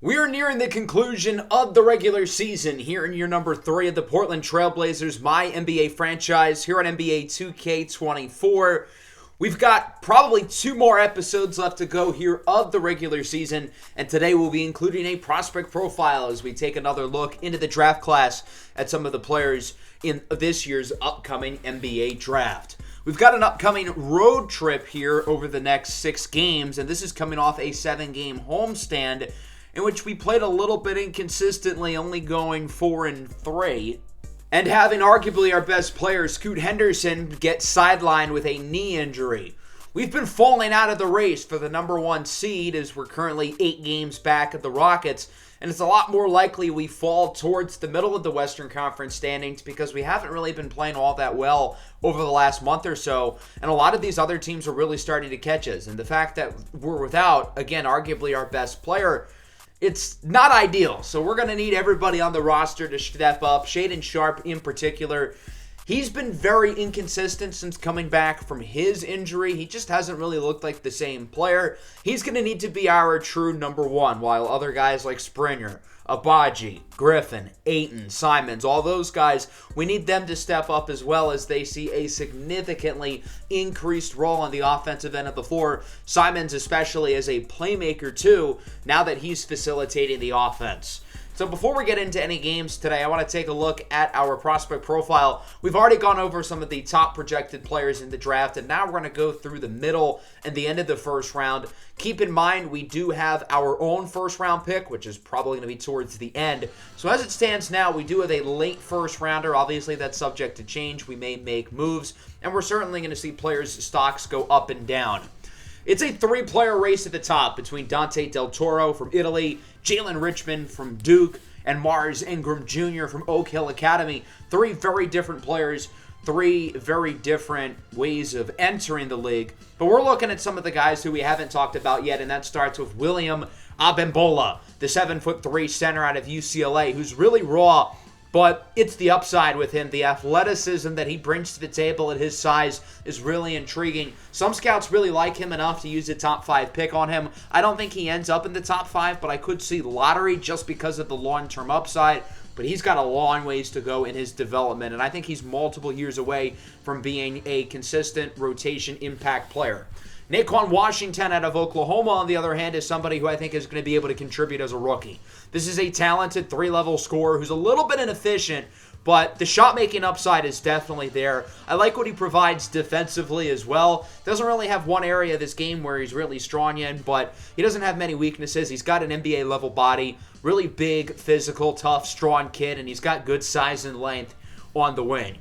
We are nearing the conclusion of the regular season here in year number 3 of the Portland Trailblazers MyNBA franchise here on NBA 2K24. We've got probably 2 more episodes left to go here of the regular season, and today we'll be including a prospect profile as we take another look into the draft class at some of the players in this year's upcoming NBA draft. We've got an upcoming road trip here over the next 6 games, and this is coming off a 7-game homestand in which we played a little bit inconsistently, only going 4-3. And having arguably our best player, Scoot Henderson, get sidelined with a knee injury. We've been falling out of the race for the number 1 seed as we're currently 8 games back of the Rockets. And it's a lot more likely we fall towards the middle of the Western Conference standings because we haven't really been playing all that well over the last month or so. And a lot of these other teams are really starting to catch us. And the fact that we're without, again, arguably our best player, it's not ideal. So we're going to need everybody on the roster to step up. Shaedon Sharpe in particular. He's been very inconsistent since coming back from his injury. He just hasn't really looked like the same player. He's going to need to be our true number 1, while other guys like Springer, Abaji, Griffin, Ayton, Simons, all those guys, we need them to step up as well as they see a significantly increased role on the offensive end of the floor. Simons especially as a playmaker too, now that he's facilitating the offense. So before we get into any games today, I want to take a look at our prospect profile. We've already gone over some of the top projected players in the draft, and now we're going to go through the middle and the end of the first round. Keep in mind, we do have our own first round pick, which is probably going to be towards the end. So as it stands now, we do have a late first rounder. Obviously, that's subject to change. We may make moves, and we're certainly going to see players' stocks go up and down. It's a 3-player race at the top between Dante Del Toro from Italy, Jalen Richmond from Duke, and Mars Ingram Jr. from Oak Hill Academy. 3 very different players, 3 very different ways of entering the league. But we're looking at some of the guys who we haven't talked about yet, and that starts with William Abimbola, the 7'3" center out of UCLA, who's really raw. But it's the upside with him. The athleticism that he brings to the table at his size is really intriguing. Some scouts really like him enough to use a top 5 pick on him. I don't think he ends up in the top 5, but I could see lottery just because of the long-term upside. But he's got a long ways to go in his development, and I think he's multiple years away from being a consistent rotation impact player. Naquan Washington out of Oklahoma, on the other hand, is somebody who I think is going to be able to contribute as a rookie. This is a talented 3-level scorer who's a little bit inefficient, but the shot-making upside is definitely there. I like what he provides defensively as well. Doesn't really have one area of this game where he's really strong in, but he doesn't have many weaknesses. He's got an NBA-level body, really big, physical, tough, strong kid, and he's got good size and length on the wing.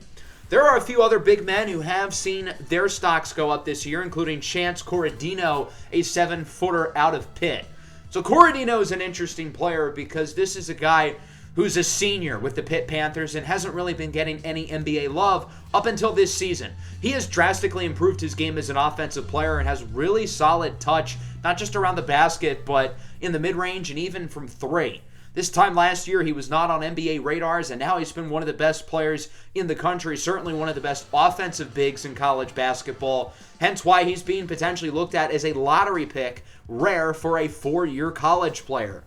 There are a few other big men who have seen their stocks go up this year, including Chance Corradino, a 7-footer out of Pitt. So Corradino is an interesting player because this is a guy who's a senior with the Pitt Panthers and hasn't really been getting any NBA love up until this season. He has drastically improved his game as an offensive player and has really solid touch, not just around the basket, but in the mid-range and even from 3. This time last year, he was not on NBA radars, and now he's been one of the best players in the country, certainly one of the best offensive bigs in college basketball, hence why he's being potentially looked at as a lottery pick, rare for a 4-year college player.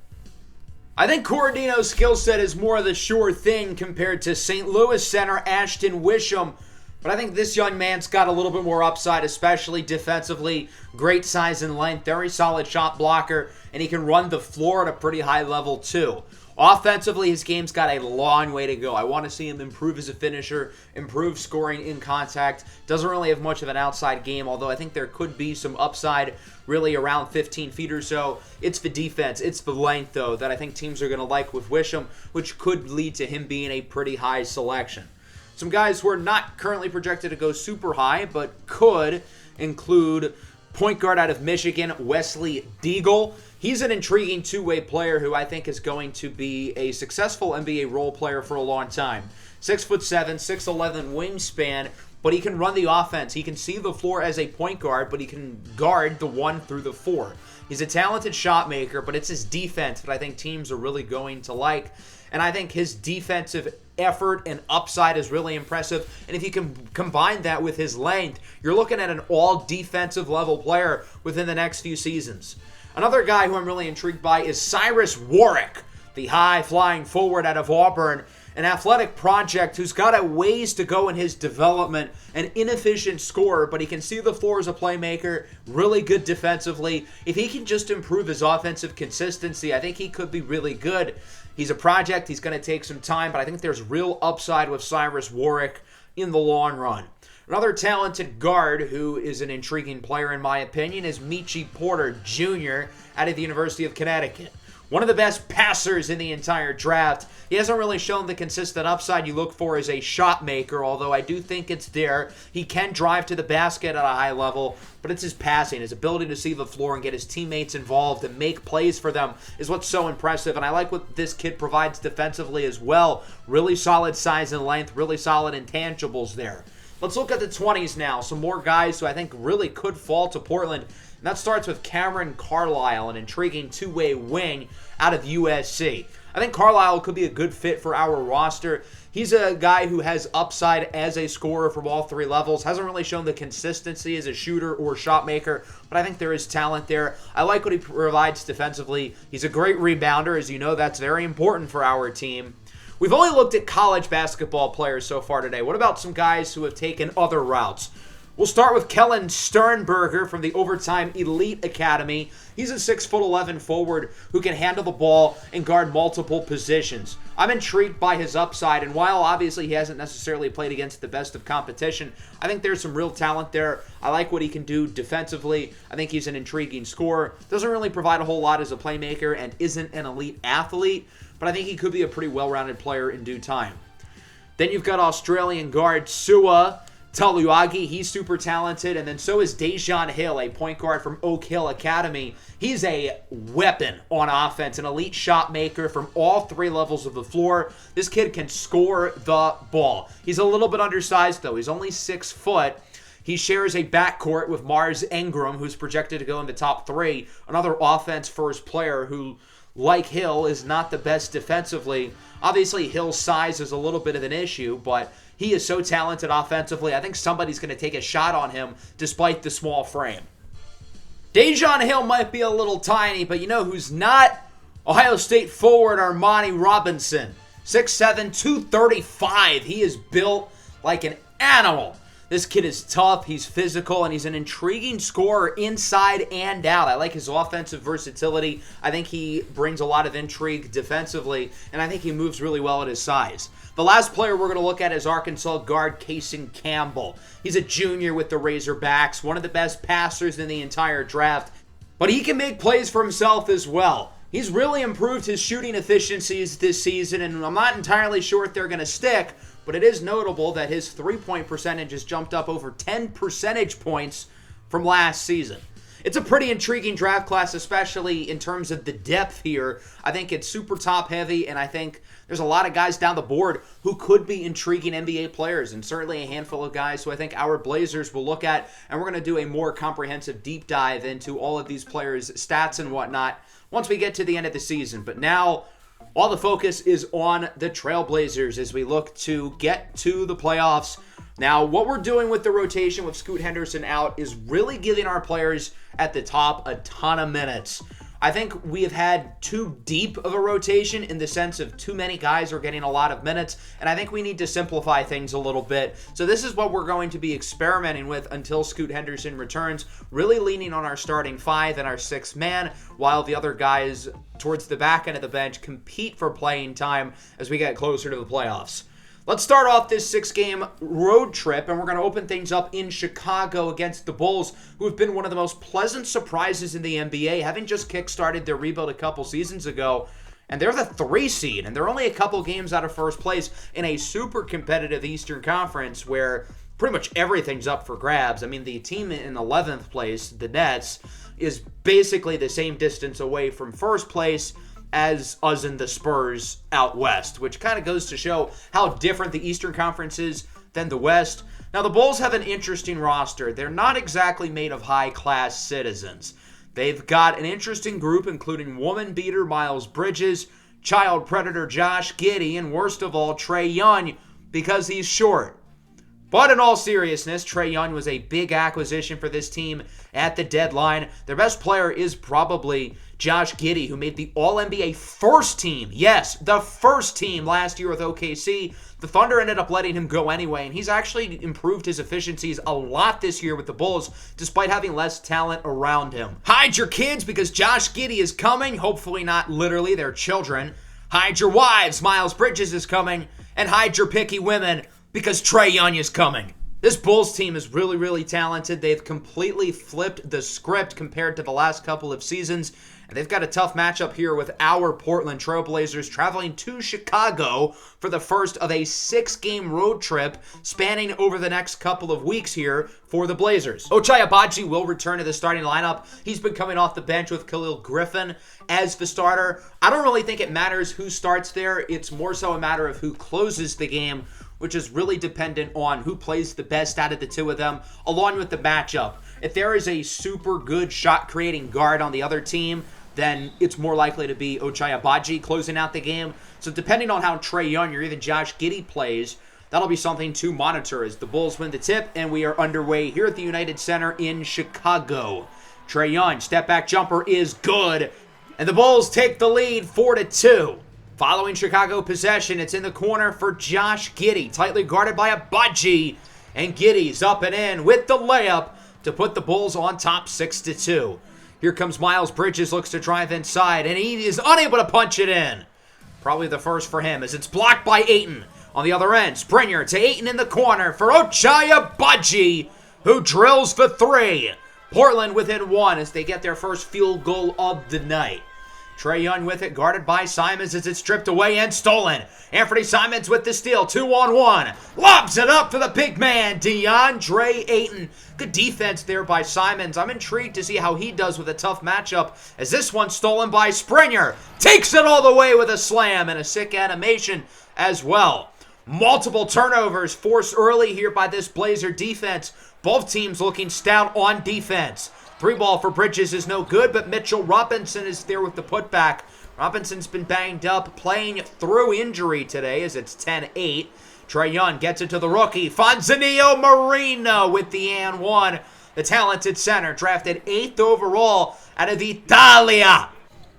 I think Corradino's skill set is more of the sure thing compared to St. Louis center Ashton Wisham, but I think this young man's got a little bit more upside, especially defensively. Great size and length, very solid shot blocker, and he can run the floor at a pretty high level too. Offensively, his game's got a long way to go. I want to see him improve as a finisher, improve scoring in contact. Doesn't really have much of an outside game, although I think there could be some upside really around 15 feet or so. It's the defense, it's the length, though, that I think teams are going to like with Wisham, which could lead to him being a pretty high selection. Some guys who are not currently projected to go super high, but could include point guard out of Michigan, Wesley Deagle. He's an intriguing two-way player who I think is going to be a successful NBA role player for a long time. 6'7", 6'11" wingspan, but he can run the offense. He can see the floor as a point guard, but he can guard the 1 through the 4. He's a talented shot maker, but it's his defense that I think teams are really going to like. And I think his defensive effort and upside is really impressive. And if you can combine that with his length, you're looking at an all-defensive level player within the next few seasons. Another guy who I'm really intrigued by is Cyrus Warwick, the high-flying forward out of Auburn, an athletic project who's got a ways to go in his development, an inefficient scorer, but he can see the floor as a playmaker, really good defensively. If he can just improve his offensive consistency, I think he could be really good. He's a project, he's going to take some time, but I think there's real upside with Cyrus Warwick in the long run. Another talented guard who is an intriguing player in my opinion is Michi Porter Jr. out of the University of Connecticut. One of the best passers in the entire draft. He hasn't really shown the consistent upside you look for as a shot maker, although I do think it's there. He can drive to the basket at a high level, but it's his passing, his ability to see the floor and get his teammates involved and make plays for them is what's so impressive. And I like what this kid provides defensively as well. Really solid size and length, really solid intangibles there. Let's look at the 20s now. Some more guys who I think really could fall to Portland. And that starts with Cameron Carlisle, an intriguing two-way wing out of USC. I think Carlisle could be a good fit for our roster. He's a guy who has upside as a scorer from all three levels. Hasn't really shown the consistency as a shooter or shot maker, but I think there is talent there. I like what he provides defensively. He's a great rebounder. As you know, that's very important for our team. We've only looked at college basketball players so far today. What about some guys who have taken other routes? We'll start with Kellen Sternberger from the Overtime Elite Academy. He's a 6'11" forward who can handle the ball and guard multiple positions. I'm intrigued by his upside, and while obviously he hasn't necessarily played against the best of competition, I think there's some real talent there. I like what he can do defensively. I think he's an intriguing scorer. Doesn't really provide a whole lot as a playmaker and isn't an elite athlete, but I think he could be a pretty well-rounded player in due time. Then you've got Australian guard Sua Taluagi. He's super talented, and then so is Dejan Hill, a point guard from Oak Hill Academy. He's a weapon on offense, an elite shot maker from all three levels of the floor. This kid can score the ball. He's a little bit undersized, though. He's only 6 foot. He shares a backcourt with Mars Ingram, who's projected to go in the top 3, another offense-first player who, like Hill, is not the best defensively. Obviously, Hill's size is a little bit of an issue, but he is so talented offensively. I think somebody's going to take a shot on him despite the small frame. Dejan Hill might be a little tiny, but you know who's not? Ohio State forward Armani Robinson. 6'7", 235. He is built like an animal. This kid is tough, he's physical, and he's an intriguing scorer inside and out. I like his offensive versatility. I think he brings a lot of intrigue defensively, and I think he moves really well at his size. The last player we're going to look at is Arkansas guard Kaysen Campbell. He's a junior with the Razorbacks, one of the best passers in the entire draft, but he can make plays for himself as well. He's really improved his shooting efficiencies this season, and I'm not entirely sure if they're going to stick, but it is notable that his three-point percentage has jumped up over 10 percentage points from last season. It's a pretty intriguing draft class, especially in terms of the depth here. I think it's super top-heavy, and I think there's a lot of guys down the board who could be intriguing NBA players, and certainly a handful of guys who I think our Blazers will look at, and we're going to do a more comprehensive deep dive into all of these players' stats and whatnot once we get to the end of the season. But now, all the focus is on the Trailblazers as we look to get to the playoffs. Now, what we're doing with the rotation with Scoot Henderson out is really giving our players at the top a ton of minutes. I think we have had too deep of a rotation in the sense of too many guys are getting a lot of minutes, and I think we need to simplify things a little bit. So this is what we're going to be experimenting with until Scoot Henderson returns, really leaning on our starting 5 and our 6th man, while the other guys towards the back end of the bench compete for playing time as we get closer to the playoffs. Let's start off this 6-game road trip, and we're going to open things up in Chicago against the Bulls, who have been one of the most pleasant surprises in the NBA, having just kick-started their rebuild a couple seasons ago. And they're the 3 seed, and they're only a couple games out of first place in a super competitive Eastern Conference where pretty much everything's up for grabs. I mean, the team in 11th place, the Nets, is basically the same distance away from first place as us in the Spurs out west, which kind of goes to show how different the Eastern Conference is than the West. Now, the Bulls have an interesting roster. They're not exactly made of high-class citizens. They've got an interesting group, including woman beater Miles Bridges, child predator Josh Giddey, and worst of all, Trae Young, because he's short. But in all seriousness, Trae Young was a big acquisition for this team at the deadline. Their best player is probably Josh Giddey, who made the All-NBA first team. Yes, the first team last year with OKC. The Thunder ended up letting him go anyway, and he's actually improved his efficiencies a lot this year with the Bulls, despite having less talent around him. Hide your kids because Josh Giddey is coming. Hopefully not literally, they're children. Hide your wives, Miles Bridges is coming. And hide your picky women because Trae Young is coming. This Bulls team is really, really talented. They've completely flipped the script compared to the last couple of seasons. And they've got a tough matchup here with our Portland Trail Blazers traveling to Chicago for the first of a 6-game road trip spanning over the next couple of weeks here for the Blazers. Ochai Agbaji will return to the starting lineup. He's been coming off the bench with Khalil Griffin as the starter. I don't really think it matters who starts there. It's more so a matter of who closes the game, which is really dependent on who plays the best out of the two of them, along with the matchup. If there is a super good shot-creating guard on the other team, then it's more likely to be Ochai Agbaji closing out the game. So depending on how Trae Young or even Josh Giddey plays, that'll be something to monitor as the Bulls win the tip, and we are underway here at the United Center in Chicago. Trae Young, step-back jumper is good, and the Bulls take the lead 4-2. Following Chicago possession, it's in the corner for Josh Giddey, tightly guarded by Agbaji, and Giddey's up and in with the layup to put the Bulls on top 6-2. Here comes Miles Bridges, looks to drive inside, and he is unable to punch it in. Probably the first for him as it's blocked by Ayton. On the other end, Springer to Ayton in the corner for Ochai Agbaji, who drills for 3. Portland within 1 as they get their first field goal of the night. Trae Young with it, guarded by Simons as it's stripped away and stolen. Anthony Simons with the steal, 2-on-1. Lobs it up for the big man, DeAndre Ayton. Good defense there by Simons. I'm intrigued to see how he does with a tough matchup as this one's stolen by Springer. Takes it all the way with a slam and a sick animation as well. Multiple turnovers forced early here by this Blazer defense. Both teams looking stout on defense. 3-ball for Bridges is no good, but Mitchell Robinson is there with the putback. Robinson's been banged up, playing through injury today as it's 10-8. Trae Young gets it to the rookie, Fonzanillo Marino with the and one. The talented center, drafted 8th overall out of Italia,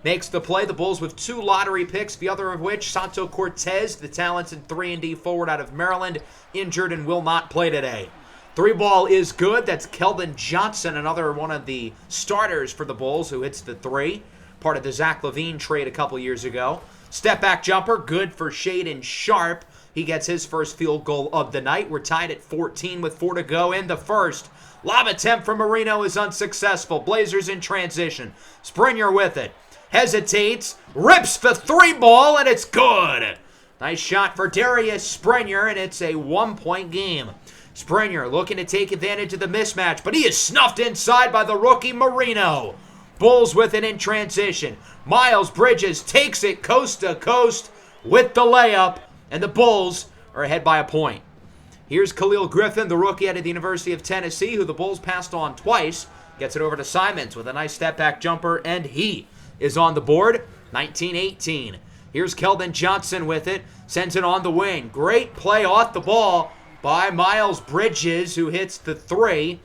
makes the play. The Bulls with 2 lottery picks, the other of which, Santo Cortez, the talented 3-and-D forward out of Maryland, injured and will not play today. 3-ball is good. That's Keldon Johnson, another one of the starters for the Bulls who hits the 3. Part of the Zach LaVine trade a couple years ago. Step-back jumper, good for Shaedon Sharpe. He gets his first field goal of the night. We're tied at 14 with 4 to go in the first. Lob attempt from Marino is unsuccessful. Blazers in transition. Springer with it. Hesitates. Rips the 3-ball, and it's good. Nice shot for Darius Springer, and it's a 1-point game. Springer looking to take advantage of the mismatch, but he is snuffed inside by the rookie Marino. Bulls with it in transition. Miles Bridges takes it coast to coast with the layup, and the Bulls are ahead by a point. Here's Khalil Griffin, the rookie out of the University of Tennessee, who the Bulls passed on twice. Gets it over to Simons with a nice step-back jumper, and he is on the board, 19-18. Here's Keldon Johnson with it, sends it on the wing. Great play off the ball by Miles Bridges, who hits the 3.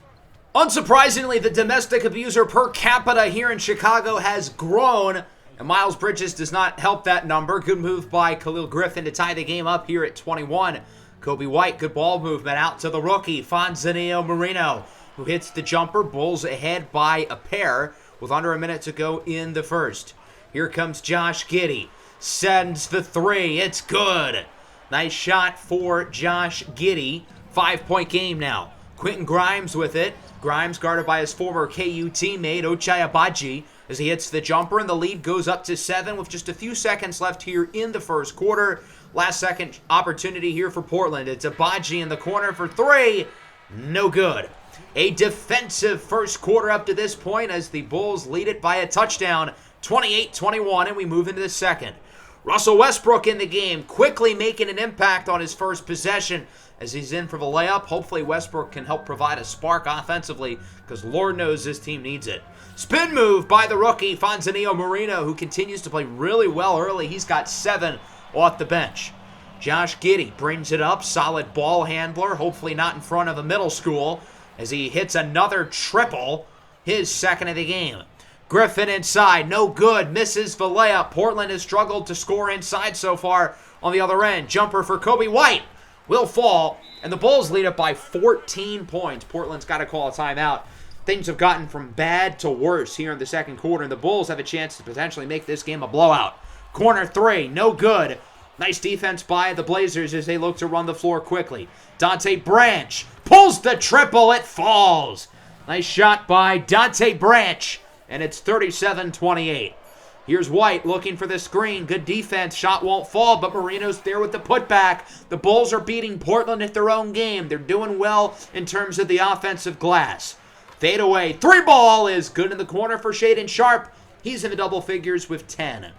Unsurprisingly, the domestic abuser per capita here in Chicago has grown, and Miles Bridges does not help that number. Good move by Khalil Griffin to tie the game up here at 21. Kobe White, good ball movement out to the rookie, Fonzanillo Marino, who hits the jumper. Bulls ahead by a pair with under a minute to go in the first. Here comes Josh Giddey. Sends the 3. It's good. Nice shot for Josh Giddey. 5-point game now. Quentin Grimes with it. Grimes guarded by his former KU teammate, Ochai Agbaji, as he hits the jumper, and the lead goes up to 7 with just a few seconds left here in the first quarter. Last second opportunity here for Portland. It's Agbaji in the corner for 3. No good. A defensive first quarter up to this point as the Bulls lead it by a touchdown, 28-21, and we move into the second. Russell Westbrook in the game, quickly making an impact on his first possession as he's in for the layup. Hopefully Westbrook can help provide a spark offensively because Lord knows this team needs it. Spin move by the rookie, Fonzanillo Marino, who continues to play really well early. He's got 7 off the bench. Josh Giddey brings it up. Solid ball handler. Hopefully not in front of a middle school as he hits another triple. His second of the game. Griffin inside. No good. Misses the layup. Portland has struggled to score inside so far on the other end. Jumper for Kobe White. Will fall. And the Bulls lead it by 14 points. Portland's got to call a timeout. Things have gotten from bad to worse here in the second quarter. And the Bulls have a chance to potentially make this game a blowout. Corner three. No good. Nice defense by the Blazers as they look to run the floor quickly. Dante Branch pulls the triple. It falls. Nice shot by Dante Branch. And it's 37-28. Here's White looking for the screen. Good defense. Shot won't fall, but Marino's there with the putback. The Bulls are beating Portland at their own game. They're doing well in terms of the offensive glass. Fade away. Three ball is good in the corner for Shaedon Sharpe. He's in the double figures with 10.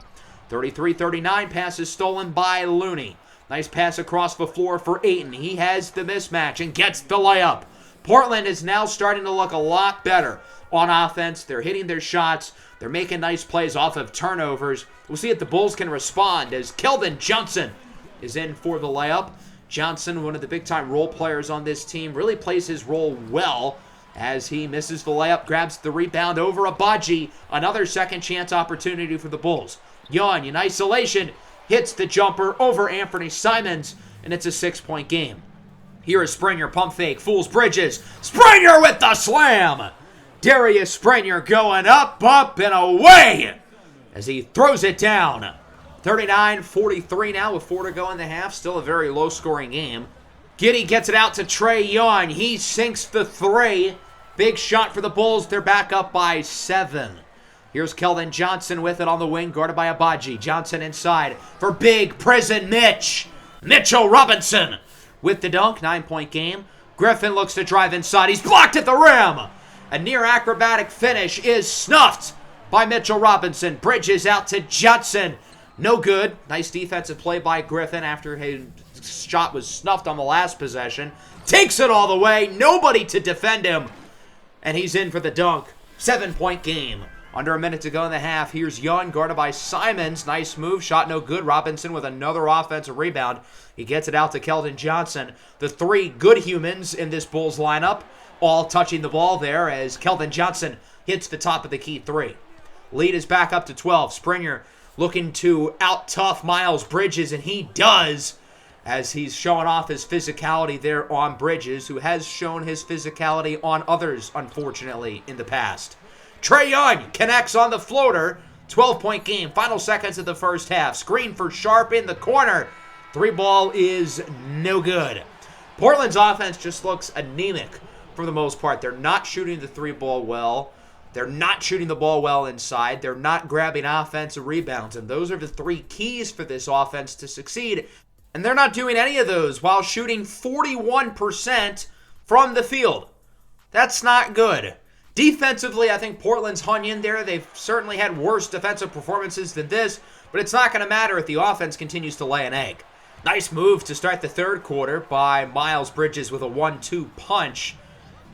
33-39, pass is stolen by Looney. Nice pass across the floor for Ayton. He has the mismatch and gets the layup. Portland is now starting to look a lot better on offense. They're hitting their shots. They're making nice plays off of turnovers. We'll see if the Bulls can respond as Keldon Johnson is in for the layup. Johnson, one of the big-time role players on this team, really plays his role well as he misses the layup, grabs the rebound over Agbaji. Another second chance opportunity for the Bulls. Young in isolation hits the jumper over Anthony Simons, and it's a 6-point game. Here is Springer, pump fake, fools Bridges. Springer with the slam! Darius Springer going up, and away as he throws it down. 39-43 now with 4 to go in the half. Still a very low-scoring game. Giddey gets it out to Trae Young. He sinks the three. Big shot for the Bulls. They're back up by 7. Here's Keldon Johnson with it on the wing, guarded by Agbaji. Johnson inside for big prison Mitch. Mitchell Robinson with the dunk. 9-point game. Griffin looks to drive inside. He's blocked at the rim. A near acrobatic finish is snuffed by Mitchell Robinson. Bridges out to Johnson. No good. Nice defensive play by Griffin after his shot was snuffed on the last possession. Takes it all the way. Nobody to defend him. And he's in for the dunk. 7-point game. Under a minute to go in the half. Here's Young, guarded by Simons. Nice move. Shot no good. Robinson with another offensive rebound. He gets it out to Keldon Johnson. The three good humans in this Bulls lineup all touching the ball there as Keldon Johnson hits the top of the key three. Lead is back up to 12. Springer looking to out-tough Miles Bridges, and he does as he's showing off his physicality there on Bridges, who has shown his physicality on others, unfortunately, in the past. Trae Young connects on the floater. 12-point game. Final seconds of the first half. Screen for Sharpe in the corner. Three ball is no good. Portland's offense just looks anemic for the most part. They're not shooting the three ball well. They're not shooting the ball well inside. They're not grabbing offensive rebounds. And those are the three keys for this offense to succeed. And they're not doing any of those while shooting 41% from the field. That's not good. Defensively, I think Portland's hung in there. They've certainly had worse defensive performances than this, but it's not going to matter if the offense continues to lay an egg. Nice move to start the third quarter by Miles Bridges with a 1-2 punch.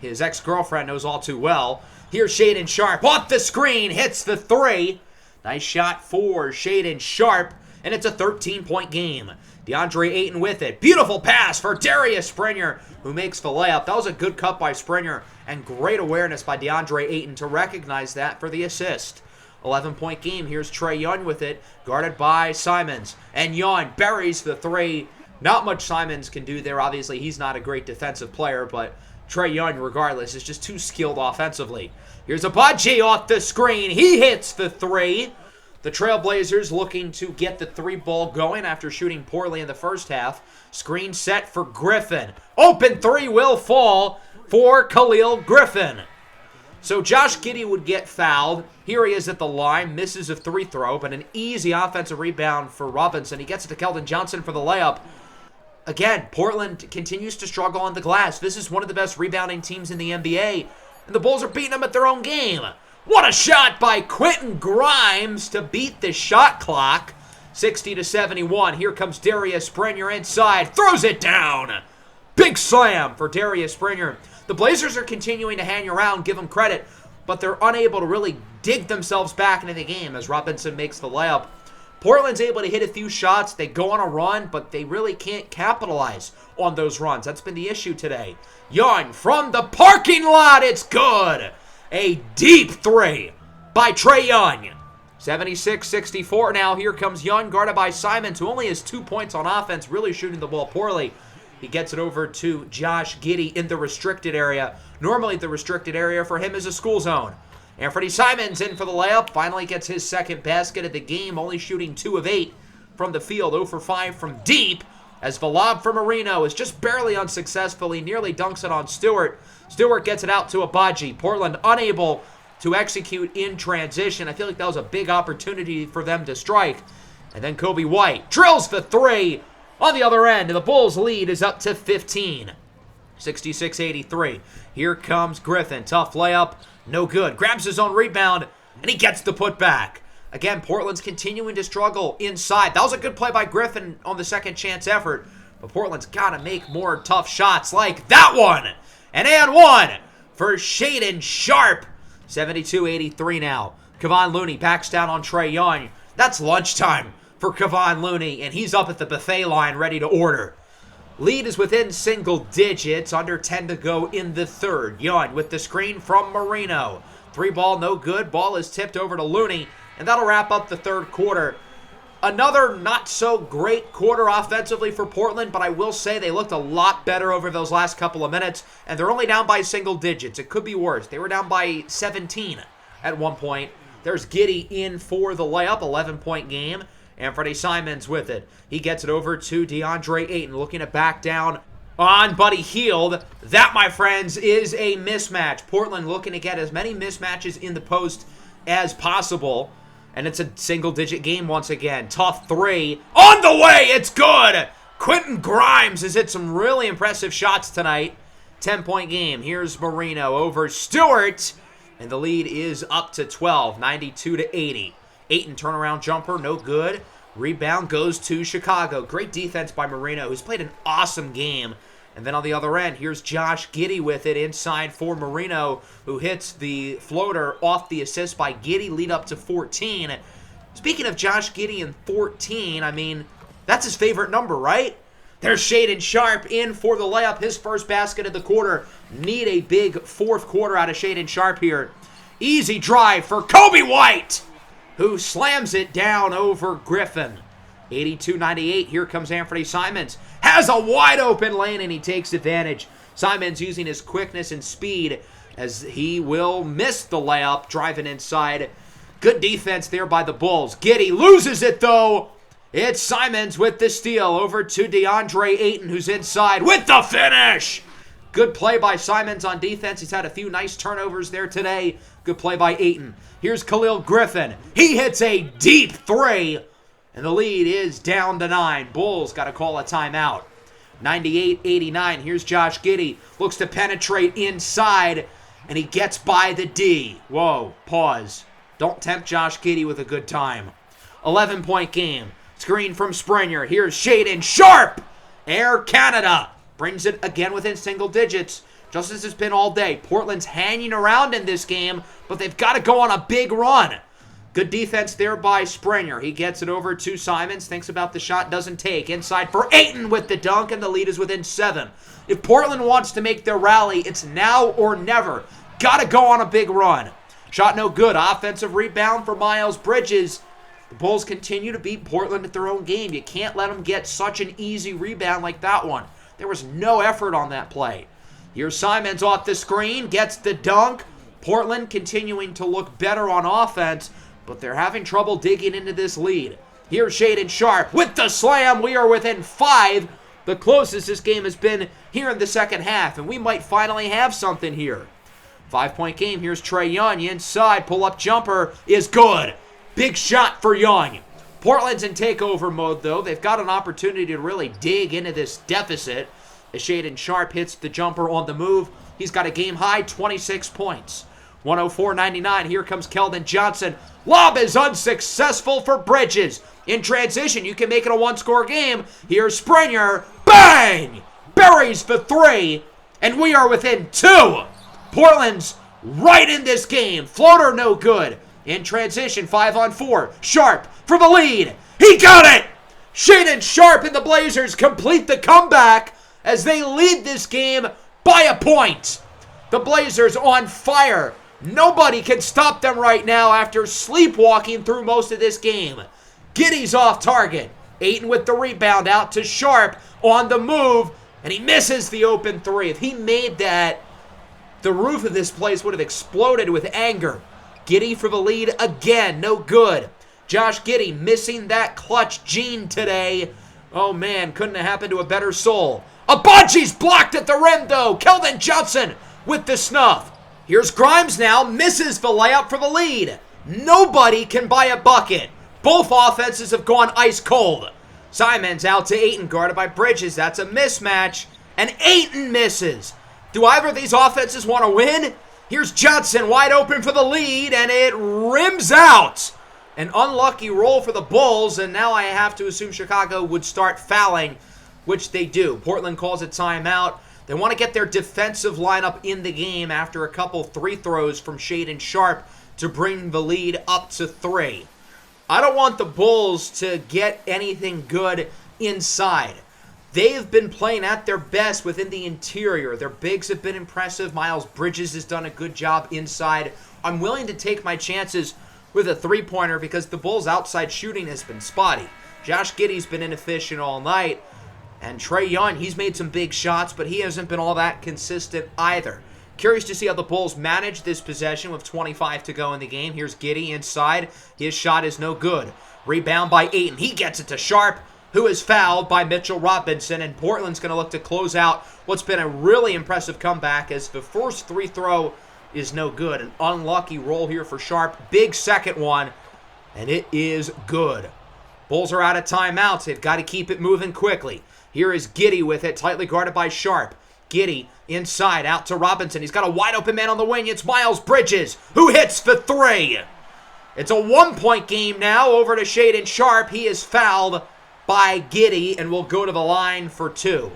His ex-girlfriend knows all too well. Here's Shaedon Sharpe off the screen, hits the three. Nice shot for Shaedon Sharpe, and it's a 13-point game. DeAndre Ayton with it. Beautiful pass for Darius Springer, who makes the layup. That was a good cut by Springer, and great awareness by DeAndre Ayton to recognize that for the assist. 11-point game. Here's Trae Young with it, guarded by Simons. And Young buries the three. Not much Simons can do there. Obviously, he's not a great defensive player, but Trae Young, regardless, is just too skilled offensively. Here's Agbaji off the screen. He hits the three. The Trailblazers looking to get the three ball going after shooting poorly in the first half. Screen set for Griffin. Open three will fall for Khalil Griffin. So Josh Giddey would get fouled. Here he is at the line. Misses a free throw, but an easy offensive rebound for Robinson. He gets it to Keldon Johnson for the layup. Again, Portland continues to struggle on the glass. This is one of the best rebounding teams in the NBA, and the Bulls are beating them at their own game. What a shot by Quentin Grimes to beat the shot clock. 60-71. Here comes Darius Springer inside. Throws it down. Big slam for Darius Springer. The Blazers are continuing to hang around, give them credit, but they're unable to really dig themselves back into the game as Robinson makes the layup. Portland's able to hit a few shots. They go on a run, but they really can't capitalize on those runs. That's been the issue today. Young from the parking lot. It's good. A deep three by Trae Young. 76-64 now. Here comes Young, guarded by Simons, who only has 2 points on offense, really shooting the ball poorly. He gets it over to Josh Giddey in the restricted area. Normally the restricted area for him is a school zone. Anthony Simons in for the layup. Finally gets his second basket of the game, only shooting 2 of 8 from the field. 0 for 5 from deep, as the lob for Marino is just barely unsuccessful. He nearly dunks it on Stewart. Stewart gets it out to Abaji. Portland unable to execute in transition. I feel like that was a big opportunity for them to strike. And then Kobe White drills the 3 on the other end, and the Bulls' lead is up to 15. 66-83. Here comes Griffin. Tough layup. No good. Grabs his own rebound, and he gets the putback. Again, Portland's continuing to struggle inside. That was a good play by Griffin on the second chance effort, but Portland's got to make more tough shots like that one. And one for Shaedon Sharpe. 72-83 now. Kevon Looney backs down on Trae Young. That's lunchtime for Kevon Looney, and he's up at the buffet line ready to order. Lead is within single digits, under 10 to go in the third. Young with the screen from Marino. 3 ball, no good. Ball is tipped over to Looney, and that'll wrap up the third quarter. Another not so great quarter offensively for Portland, but I will say they looked a lot better over those last couple of minutes, and they're only down by single digits. It could be worse. They were down by 17 at one point. There's Giddey in for the layup, 11-point game. Anthony Simons with it. He gets it over to DeAndre Ayton, looking to back down on Buddy Hield. That, my friends, is a mismatch. Portland looking to get as many mismatches in the post as possible. And it's a single-digit game once again. Tough 3. On the way! It's good! Quentin Grimes has hit some really impressive shots tonight. 10-point game. Here's Marino over Stewart. And the lead is up to 12, 92-80. Ayton turnaround jumper, no good. Rebound goes to Chicago. Great defense by Marino, who's played an awesome game. And then on the other end, here's Josh Giddey with it inside for Marino, who hits the floater off the assist by Giddey, lead up to 14. Speaking of Josh Giddey and 14, I mean, that's his favorite number, right? There's Shaedon Sharpe in for the layup, his first basket of the quarter. Need a big fourth quarter out of Shaedon Sharpe here. Easy drive for Kobe White, who slams it down over Griffin. 82-98, here comes Anthony Simons. Has a wide open lane, and he takes advantage. Simons using his quickness and speed as he will miss the layup, driving inside. Good defense there by the Bulls. Giddey loses it, though. It's Simons with the steal over to DeAndre Ayton, who's inside with the finish. Good play by Simons on defense. He's had a few nice turnovers there today. Good play by Ayton. Here's Khalil Griffin. He hits a deep 3, and the lead is down to 9. Bulls got to call a timeout. 98-89. Here's Josh Giddey. Looks to penetrate inside, and he gets by the D. Whoa, pause. Don't tempt Josh Giddey with a good time. 11-point game. Screen from Springer. Here's Shaedon Sharpe. Air Canada brings it again within single digits, just as it's been all day. Portland's hanging around in this game, but they've got to go on a big run. Good defense there by Springer. He gets it over to Simons. Thinks about the shot, doesn't take. Inside for Ayton with the dunk, and the lead is within 7. If Portland wants to make their rally, it's now or never. Got to go on a big run. Shot no good. Offensive rebound for Miles Bridges. The Bulls continue to beat Portland at their own game. You can't let them get such an easy rebound like that one. There was no effort on that play. Here's Simons off the screen, gets the dunk. Portland continuing to look better on offense, but they're having trouble digging into this lead. Here's Shaedon Sharpe with the slam. We are within 5. The closest this game has been here in the second half, and we might finally have something here. 5-point game. Here's Trae Young inside. Pull-up jumper is good. Big shot for Young. Portland's in takeover mode, though. They've got an opportunity to really dig into this deficit. As Shaedon Sharpe hits the jumper on the move, he's got a game-high 26 points. 104-99. Here comes Keldon Johnson. Lob is unsuccessful for Bridges. In transition, you can make it a one-score game. Here's Springer. Bang! Buries for 3, and we are within 2. Portland's right in this game. Floater no good. In transition, 5-on-4. Sharpe for the lead. He got it! Shaedon Sharpe and the Blazers complete the comeback as they lead this game by a point. The Blazers on fire. Nobody can stop them right now after sleepwalking through most of this game. Giddey's off target. Ayton with the rebound out to Sharpe on the move, and he misses the open three. If he made that, the roof of this place would have exploded with anger. Giddey for the lead again, no good. Josh Giddey missing that clutch gene today. Oh man, couldn't have happened to a better soul. Abaji's blocked at the rim though. Keldon Johnson with the snuff. Here's Grimes now, misses the layup for the lead. Nobody can buy a bucket. Both offenses have gone ice cold. Simons out to Ayton, guarded by Bridges. That's a mismatch, and Ayton misses. Do either of these offenses want to win? Here's Johnson wide open for the lead, and it rims out. An unlucky roll for the Bulls, and now I have to assume Chicago would start fouling, which they do. Portland calls a timeout. They want to get their defensive lineup in the game after a couple free throws from Shaedon Sharpe to bring the lead up to 3. I don't want the Bulls to get anything good inside. They've been playing at their best within the interior. Their bigs have been impressive. Miles Bridges has done a good job inside. I'm willing to take my chances with a three-pointer because the Bulls' outside shooting has been spotty. Josh Giddey's been inefficient all night. And Trae Young, he's made some big shots, but he hasn't been all that consistent either. Curious to see how the Bulls manage this possession with 25 to go in the game. Here's Giddey inside. His shot is no good. Rebound by Ayton. He gets it to Sharpe, who is fouled by Mitchell Robinson. And Portland's going to look to close out what's been a really impressive comeback as the first free throw is no good. An unlucky roll here for Sharpe. Big second one, and it is good. Bulls are out of timeouts. They've got to keep it moving quickly. Here is Giddey with it, tightly guarded by Sharpe. Giddey inside, out to Robinson. He's got a wide open man on the wing. It's Miles Bridges who hits the 3. It's a 1-point game now over to Shaedon Sharpe. He is fouled by Giddey and will go to the line for 2.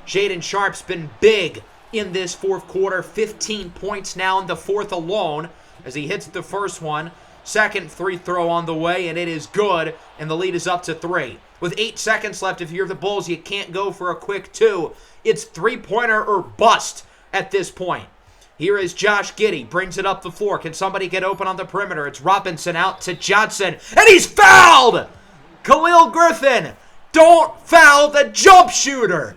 Shaedon Sharpe's been big in this fourth quarter. 15 points now in the fourth alone as he hits the first one. Second free throw on the way, and it is good, and the lead is up to 3. With 8 seconds left, if you're the Bulls, you can't go for a quick 2. It's three-pointer or bust at this point. Here is Josh Giddey, brings it up the floor. Can somebody get open on the perimeter? It's Robinson out to Johnson, and he's fouled! Khalil Griffin, don't foul the jump shooter.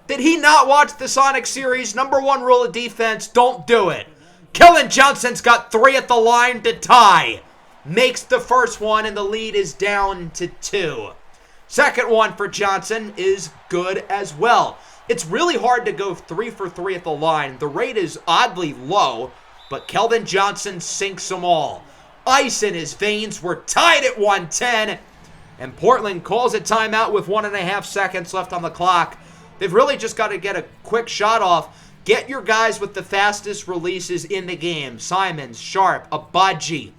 Did he not watch the Sonic series? Number 1 rule of defense, don't do it. Keldon Johnson's got 3 at the line to tie. Makes the first one, and the lead is down to 2. Second one for Johnson is good as well. It's really hard to go 3 for 3 at the line. The rate is oddly low, but Keldon Johnson sinks them all. Ice in his veins. We're tied at 110, and Portland calls a timeout with 1.5 seconds left on the clock. They've really just got to get a quick shot off. Get your guys with the fastest releases in the game. Simons, Sharpe, Abaji.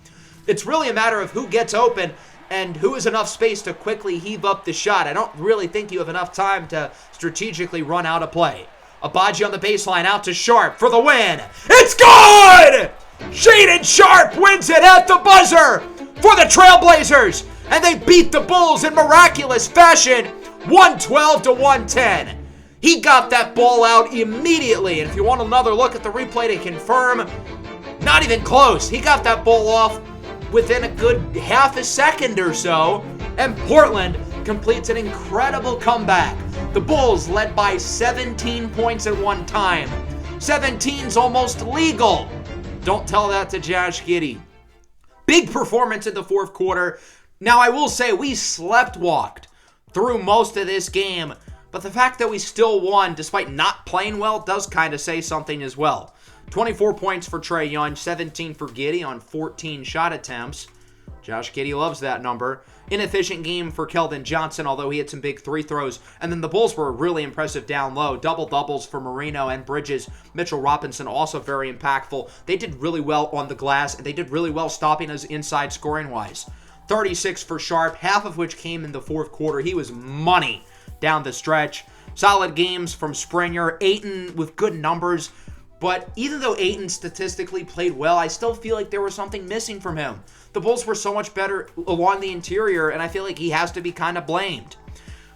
It's really a matter of who gets open and who has enough space to quickly heave up the shot. I don't really think you have enough time to strategically run out a play. Abaji on the baseline, out to Sharpe for the win. It's good! Shaedon Sharpe wins it at the buzzer for the Trailblazers, and they beat the Bulls in miraculous fashion, 112 to 110. He got that ball out immediately, and if you want another look at the replay to confirm, not even close. He got that ball off within a good half a second or so, and Portland completes an incredible comeback. The Bulls led by 17 points at one time. 17's almost legal. Don't tell that to Josh Giddey. Big performance in the fourth quarter. Now, I will say we slept-walked through most of this game, but the fact that we still won despite not playing well does kind of say something as well. 24 points for Trae Young, 17 for Giddey on 14 shot attempts. Josh Giddey loves that number. Inefficient game for Keldon Johnson, although he had some big free throws. And then the Bulls were really impressive down low. Double-doubles for Marino and Bridges. Mitchell Robinson also very impactful. They did really well on the glass, and they did really well stopping us inside scoring-wise. 36 for Sharpe, half of which came in the fourth quarter. He was money down the stretch. Solid games from Springer. Ayton with good numbers. But even though Ayton statistically played well, I still feel like there was something missing from him. The Bulls were so much better along the interior, and I feel like he has to be kind of blamed.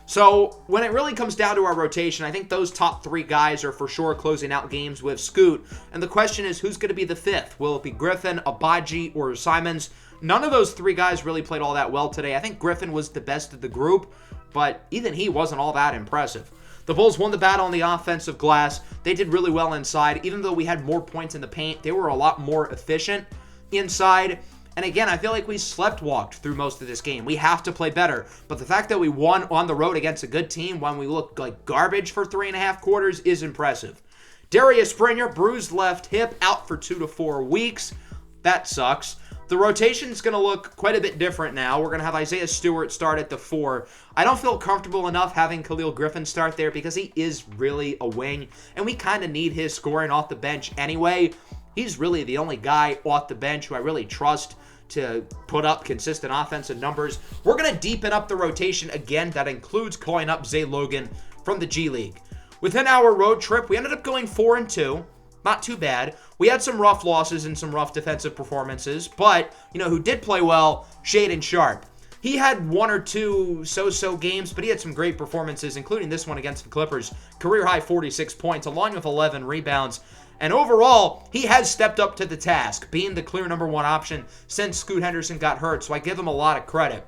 So when it really comes down to our rotation, I think those top 3 guys are for sure closing out games with Scoot. And the question is, who's going to be the 5th? Will it be Griffin, Abaji, or Simons? None of those 3 guys really played all that well today. I think Griffin was the best of the group, but even he wasn't all that impressive. The Bulls won the battle on the offensive glass. They did really well inside. Even though we had more points in the paint, they were a lot more efficient inside. And again, I feel like we slept-walked through most of this game. We have to play better. But the fact that we won on the road against a good team when we looked like garbage for 3.5 quarters is impressive. Darius Springer, bruised left hip, out for 2 to 4 weeks. That sucks. The rotation's going to look quite a bit different now. We're going to have Isaiah Stewart start at the 4. I don't feel comfortable enough having Khalil Griffin start there because he is really a wing, and we kind of need his scoring off the bench anyway. He's really the only guy off the bench who I really trust to put up consistent offensive numbers. We're going to deepen up the rotation again. That includes calling up Zay Logan from the G League. Within our road trip, we ended up going 4-2. Not too bad. We had some rough losses and some rough defensive performances, but, who did play well? Shaedon Sharpe. He had 1 or 2 so-so games, but he had some great performances, including this one against the Clippers. Career-high 46 points, along with 11 rebounds. And overall, he has stepped up to the task, being the clear number 1 option since Scoot Henderson got hurt, so I give him a lot of credit.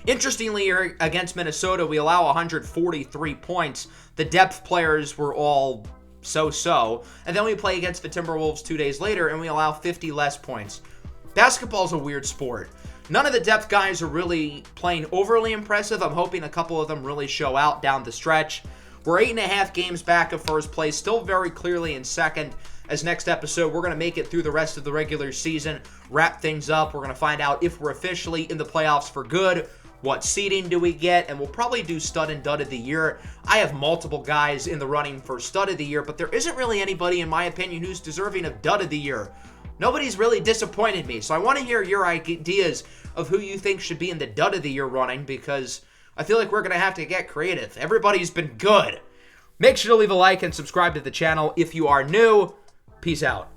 Interestingly, against Minnesota, we allow 143 points. The depth players were all so-so. And then we play against the Timberwolves 2 days later, and we allow 50 less points. Basketball's a weird sport. None of the depth guys are really playing overly impressive. I'm hoping a couple of them really show out down the stretch. We're 8.5 games back of first place, still very clearly in second. As next episode, we're going to make it through the rest of the regular season, wrap things up. We're going to find out if we're officially in the playoffs for good. What seeding do we get? And we'll probably do stud and dud of the year. I have multiple guys in the running for stud of the year, but there isn't really anybody, in my opinion, who's deserving of dud of the year. Nobody's really disappointed me, so I want to hear your ideas of who you think should be in the dud of the year running, because I feel like we're going to have to get creative. Everybody's been good. Make sure to leave a like and subscribe to the channel if you are new. Peace out.